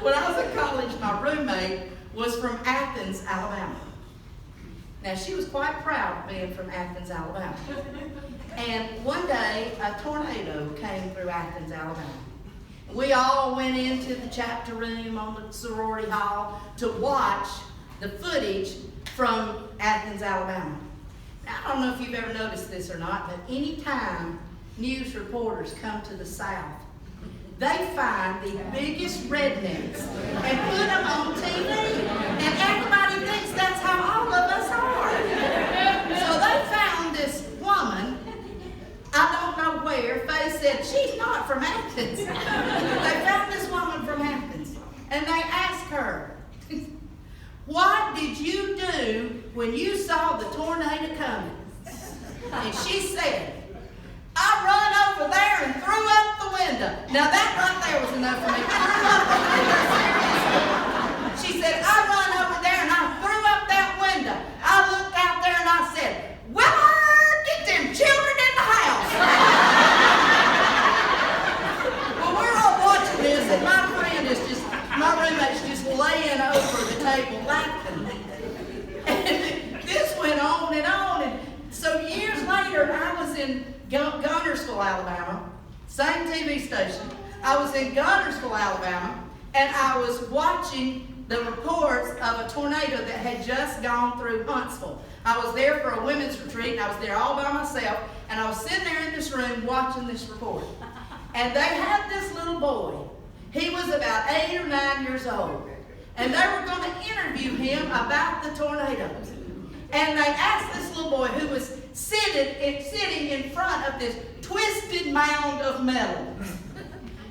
When I was in college, my roommate was from Athens, Alabama. Now, she was quite proud of being from Athens, Alabama. And one day, a tornado came through Athens, Alabama. We all went into the chapter room on the sorority hall to watch the footage from Athens, Alabama. Now, I don't know if you've ever noticed this or not, but anytime news reporters come to the South, they find the biggest rednecks and put them on TV. And everybody thinks that's how all of us are. So they found this woman, I don't know where. Faye said, she's not from Athens. They found this woman from Athens. And they asked her, what did you do when you saw the tornado coming? And she said, I run over there and threw up the window. Now that right there was enough for me. She said, I run over there and I threw up that window. I looked out there and I said, Willard, get them children in the house. Well, we're all watching this and my roommate's just laying over the table laughing. And this went on and on. And so years later, I was in Guntersville, Alabama, same TV station. I was in Guntersville, Alabama, and I was watching the reports of a tornado that had just gone through Huntsville. I was there for a women's retreat, and I was there all by myself, and I was sitting there in this room watching this report. And they had this little boy. He was about 8 or 9 years old, and they were going to interview him about the tornado. And they asked this little boy who was sitting in front of this twisted mound of metal.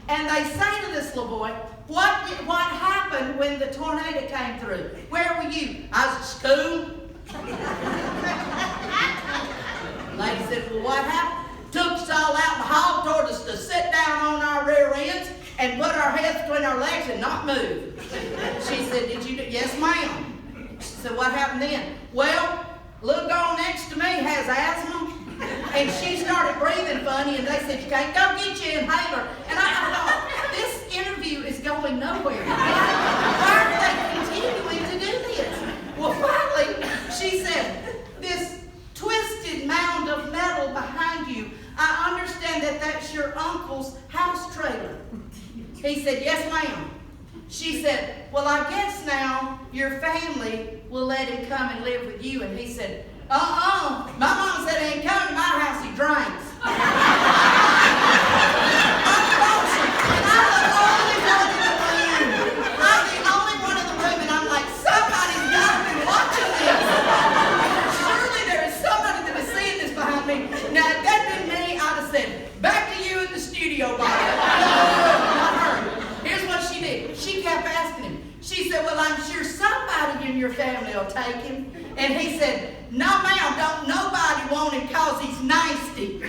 And they say to this little boy, what happened when the tornado came through? Where were you? I was at school. The lady said, well, what happened? Took us all out in the hall, told us to sit down on our rear ends and put our heads between our legs and not move. She said, did you do? Yes, ma'am. She said, what happened then? Well, little girl next to me has asthma, and she started breathing funny, and they said, you can't go get your inhaler. And I thought, this interview is going nowhere. Why are they continuing to do this? Well, finally, she said, this twisted mound of metal behind you, I understand that that's your uncle's house trailer. He said, yes, ma'am. She said, well, I guess now your family will let him come and live with you. And he said, my mom said he ain't coming to my house, he drinks. I'm the only one in the room, and I'm like, somebody's got to be watching this. Surely there is somebody that is seeing this behind me. Now, if that had been me, I'd have said, back to you in the studio, Bob. Here's what she did. She kept asking him. She said, well, I'm sure somebody in your family will take him. And he said, no, ma'am, don't nobody want him because he's nasty. So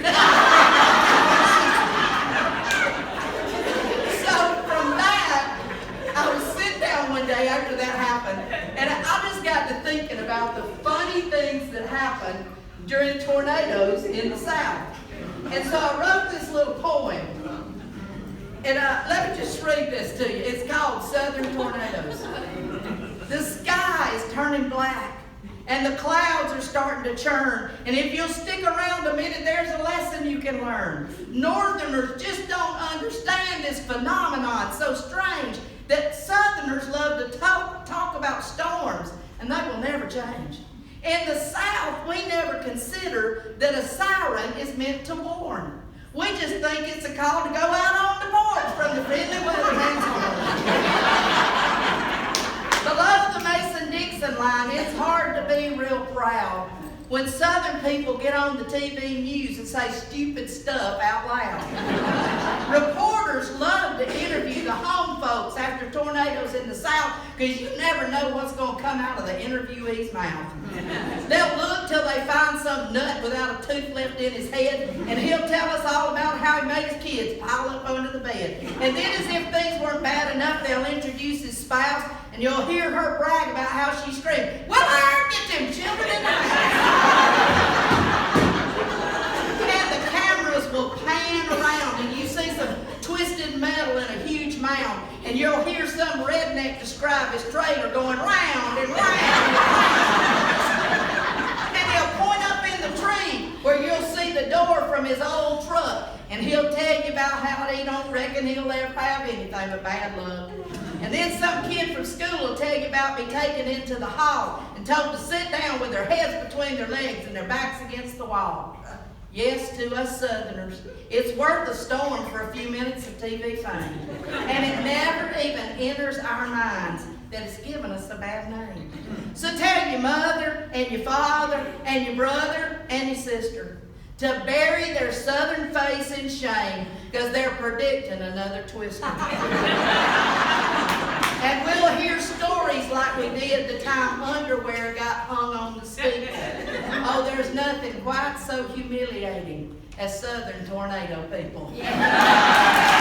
from that, I was sitting down one day after that happened, and I just got to thinking about the funny things that happen during tornadoes in the South. And so I wrote this little poem. And let me just read this to you. It's called Southern Tornadoes. The sky is turning black, and the clouds are starting to churn. And if you'll stick around a minute, there's a lesson you can learn. Northerners just don't understand this phenomenon so strange that Southerners love to talk about storms, and they will never change. In the South, we never consider that a siren is meant to warn. We just think it's a call to go out on the porch from the friendly weatherman's horn. Below the Mason-Dixon line, it's hard to be real proud when Southern people get on the TV news and say stupid stuff out loud. Reporters love to interview the home folks after tornadoes in the South because you never know what's going to come out of the interviewee's mouth. They'll look till they find some nut without a tooth left in his head, and he'll tell us all about how he made his kids pile up under the bed. And then as if things weren't bad enough, they'll introduce his spouse, and you'll hear her brag about how she screamed, well, I get them children in the house. And the cameras will pan around, and you see some twisted metal in a huge mound, and you'll hear some red redneck describe his trailer going round and round. And he'll point up in the tree where you'll see the door from his old truck. And he'll tell you about how he don't reckon he'll ever have anything but bad luck. And then some kid from school will tell you about being taken into the hall and told to sit down with their heads between their legs and their backs against the wall. Yes, to us Southerners, it's worth a storm for a few minutes of TV fame. And it never even enters our minds that it's given us a bad name. So tell your mother and your father and your brother and your sister to bury their Southern face in shame because they're predicting another twister. And we'll hear stories like we did the time underwear got hung on the steeple. Oh, there's nothing quite so humiliating as Southern tornado people. Yeah.